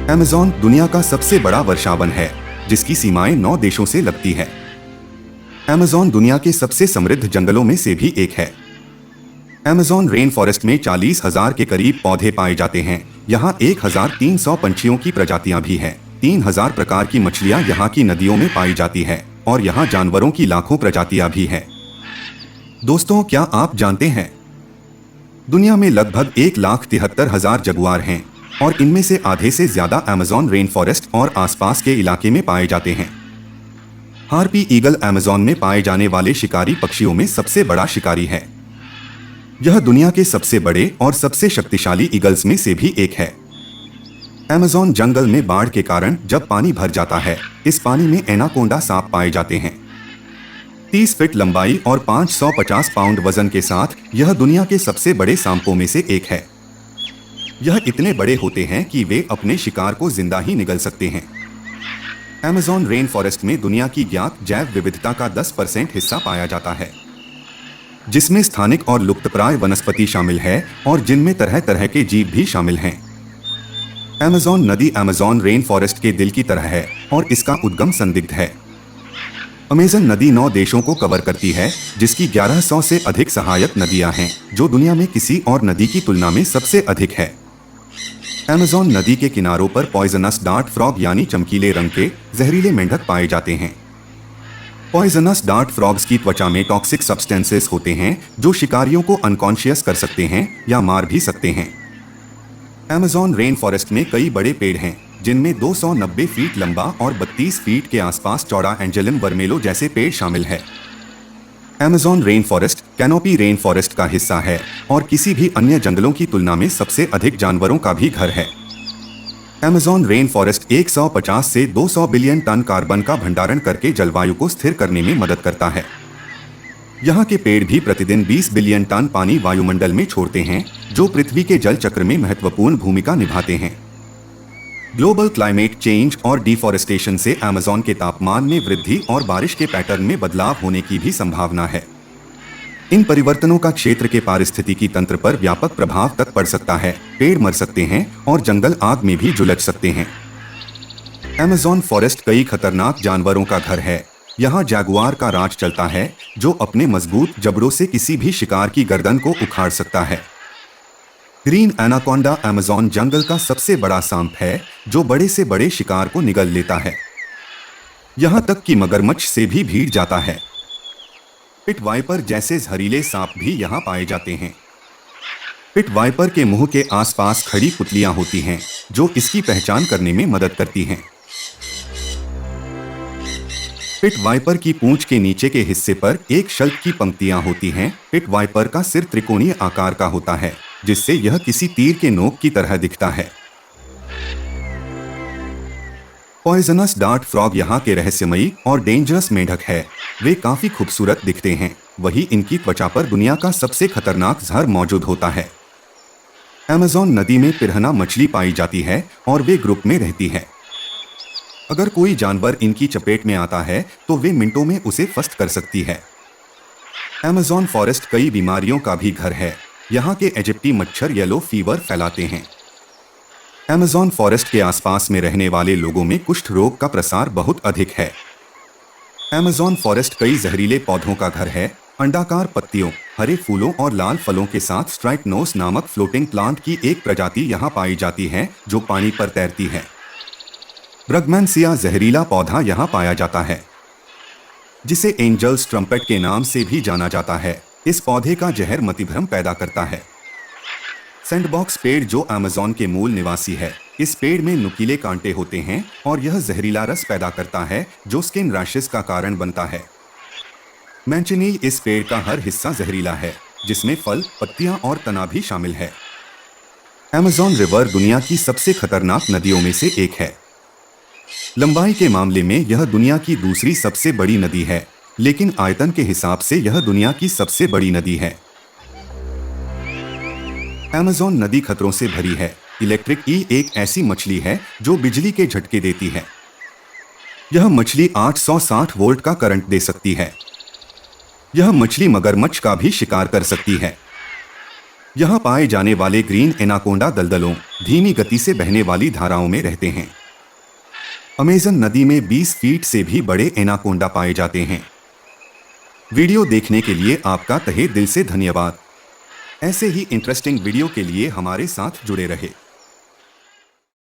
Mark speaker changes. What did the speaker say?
Speaker 1: Amazon दुनिया का सबसे बड़ा वर्षावन है, जिसकी सीमाएं 9 देशों से लगती है। अमेज़न दुनिया के सबसे समृद्ध जंगलों में से भी एक है। अमेज़न रेन फॉरेस्ट में 40,000 के करीब पौधे पाए जाते हैं। यहाँ 1,300 पंछियों की प्रजातियां भी हैं। 3,000 प्रकार की मछलियां यहाँ की नदियों में पाई जाती है और यहाँ जानवरों की लाखों प्रजातियां भी हैं। दोस्तों, क्या आप जानते हैं, दुनिया में लगभग 1,73,000 जगुआर हैं और इनमें से आधे से ज्यादा अमेज़न रेन फॉरेस्ट और आसपास के इलाके में पाए जाते हैं। हार्पी ईगल अमेज़न में पाए जाने वाले शिकारी पक्षियों में सबसे बड़ा शिकारी है। यह दुनिया के सबसे बड़े और सबसे शक्तिशाली ईगल्स में से भी एक है। अमेज़न जंगल में बाढ़ के कारण जब पानी भर जाता है, इस पानी में एनाकोंडा सांप पाए जाते हैं। 30 फीट लंबाई और 550 पाउंड वजन के साथ यह दुनिया के सबसे बड़े सांपों में से एक है। यह इतने बड़े होते हैं कि वे अपने शिकार को जिंदा ही निगल सकते हैं। अमेज़न रेन फॉरेस्ट में दुनिया की ज्ञात जैव विविधता का 10% हिस्सा पाया जाता है, जिसमें स्थानिक और लुप्तप्राय वनस्पति शामिल है और जिनमें तरह तरह के जीव भी शामिल हैं। अमेज़न नदी अमेज़न रेन फॉरेस्ट के दिल की तरह है और इसका उद्गम संदिग्ध है। अमेज़न नदी 9 देशों को कवर करती है, जिसकी 1100 से अधिक सहायक नदियां हैं, जो दुनिया में किसी और नदी की तुलना में सबसे अधिक है। अमेज़न नदी के किनारों पर पॉइजनस डार्ट फ्रॉग यानी चमकीले रंग के जहरीले मेंढक पाए जाते हैं। पॉइजनस डार्ट फ्रॉग्स की त्वचा में टॉक्सिक सब्सटेंसेस होते हैं, जो शिकारियों को अनकॉन्शियस कर सकते हैं या मार भी सकते हैं। अमेज़न रेन फॉरेस्ट में कई बड़े पेड़ हैं, जिनमें 290 फीट लंबा और 32 फीट के आसपास चौड़ा एंजेलिम वर्मेलो जैसे पेड़ शामिल है। Amazon rain forest canopy rain forest का हिस्सा है और किसी भी अन्य जंगलों की तुलना में सबसे अधिक जानवरों का भी घर है। अमेज़न रेन फॉरेस्ट 150 से 200 बिलियन टन कार्बन का भंडारण करके जलवायु को स्थिर करने में मदद करता है। यहाँ के पेड़ भी प्रतिदिन 20 बिलियन टन पानी वायुमंडल में छोड़ते हैं, जो पृथ्वी के जल चक्र में महत्वपूर्ण भूमिका निभाते हैं। ग्लोबल क्लाइमेट चेंज और डिफॉरेस्टेशन से अमेज़न के तापमान में वृद्धि और बारिश के पैटर्न में बदलाव होने की भी संभावना है। इन परिवर्तनों का क्षेत्र के पारिस्थितिकी तंत्र पर व्यापक प्रभाव तक पड़ सकता है। पेड़ मर सकते हैं और जंगल आग में भी झुलस सकते हैं। अमेज़न फॉरेस्ट कई खतरनाक जानवरों का घर है। यहाँ जगुआर का राज चलता है, जो अपने मजबूत जबड़ों से किसी भी शिकार की गर्दन को उखाड़ सकता है। ग्रीन एनाकोंडा अमेज़न जंगल का सबसे बड़ा सांप है, जो बड़े से बड़े शिकार को निगल लेता है। यहाँ तक कि मगरमच्छ से भी भीड़ जाता है। पिट वाइपर जैसे जहरीले सांप भी यहाँ पाए जाते हैं। पिट वाइपर के मुंह के आसपास खड़ी पुतलियां होती हैं, जो इसकी पहचान करने में मदद करती हैं। पिट वाइपर की पूंछ के नीचे के हिस्से पर एक शल्क की पंक्तियां होती हैं। पिट वाइपर का सिर त्रिकोणीय आकार का होता है, जिससे यह किसी तीर के नोक की तरह दिखता है। पॉइजनस डार्ट फ्रॉग यहाँ के रहस्यमयी और डेंजरस मेंढक है। वे काफी खूबसूरत दिखते हैं, वही इनकी त्वचा पर दुनिया का सबसे खतरनाक जहर मौजूद होता है। अमेज़न नदी में पिरहना मछली पाई जाती है और वे ग्रुप में रहती है। अगर कोई जानवर इनकी चपेट में आता है तो वे मिनटों में उसे फस्त कर सकती है। अमेज़न फॉरेस्ट कई बीमारियों का भी घर है। यहाँ के इजिप्टी मच्छर येलो फीवर फैलाते हैं। अमेज़न फॉरेस्ट के आसपास में रहने वाले लोगों में कुष्ठ रोग का प्रसार बहुत अधिक है। अमेज़न फॉरेस्ट कई जहरीले पौधों का घर है। अंडाकार पत्तियों, हरे फूलों और लाल फलों के साथ स्ट्राइकनोस नामक फ्लोटिंग प्लांट की एक प्रजाति यहाँ पाई जाती है, जो पानी पर तैरती है। ब्रगमैंसिया जहरीला पौधा यहाँ पाया जाता है, जिसे एंजल्स ट्रम्पेट के नाम से भी जाना जाता है। इस पौधे का जहर मतिभ्रम पैदा करता है। सैंडबॉक्स पेड़ जो अमेज़न के मूल निवासी है, इस पेड़ में नुकीले कांटे होते हैं और यह जहरीला रस पैदा करता है, जो स्किन रैशेस का कारण बनता है। मैंचनील इस पेड़ का हर हिस्सा जहरीला है, जिसमें फल, पत्तियां और तना भी शामिल है। अमेज़न रिवर दुनिया की सबसे खतरनाक नदियों में से एक है। लंबाई के मामले में यह दुनिया की दूसरी सबसे बड़ी नदी है, लेकिन आयतन के हिसाब से यह दुनिया की सबसे बड़ी नदी है। अमेज़न नदी खतरों से भरी है। इलेक्ट्रिक ई एक ऐसी मछली है जो बिजली के झटके देती है। यह मछली 860 वोल्ट का करंट दे सकती है। यह मछली मगरमच्छ का भी शिकार कर सकती है। यहाँ पाए जाने वाले ग्रीन एनाकोंडा दलदलों, धीमी गति से बहने वाली धाराओं में रहते हैं। अमेज़न नदी में 20 फीट से भी बड़े एनाकोंडा पाए जाते हैं। वीडियो देखने के लिए आपका तहे दिल से धन्यवाद। ऐसे ही इंटरेस्टिंग वीडियो के लिए हमारे साथ जुड़े रहे।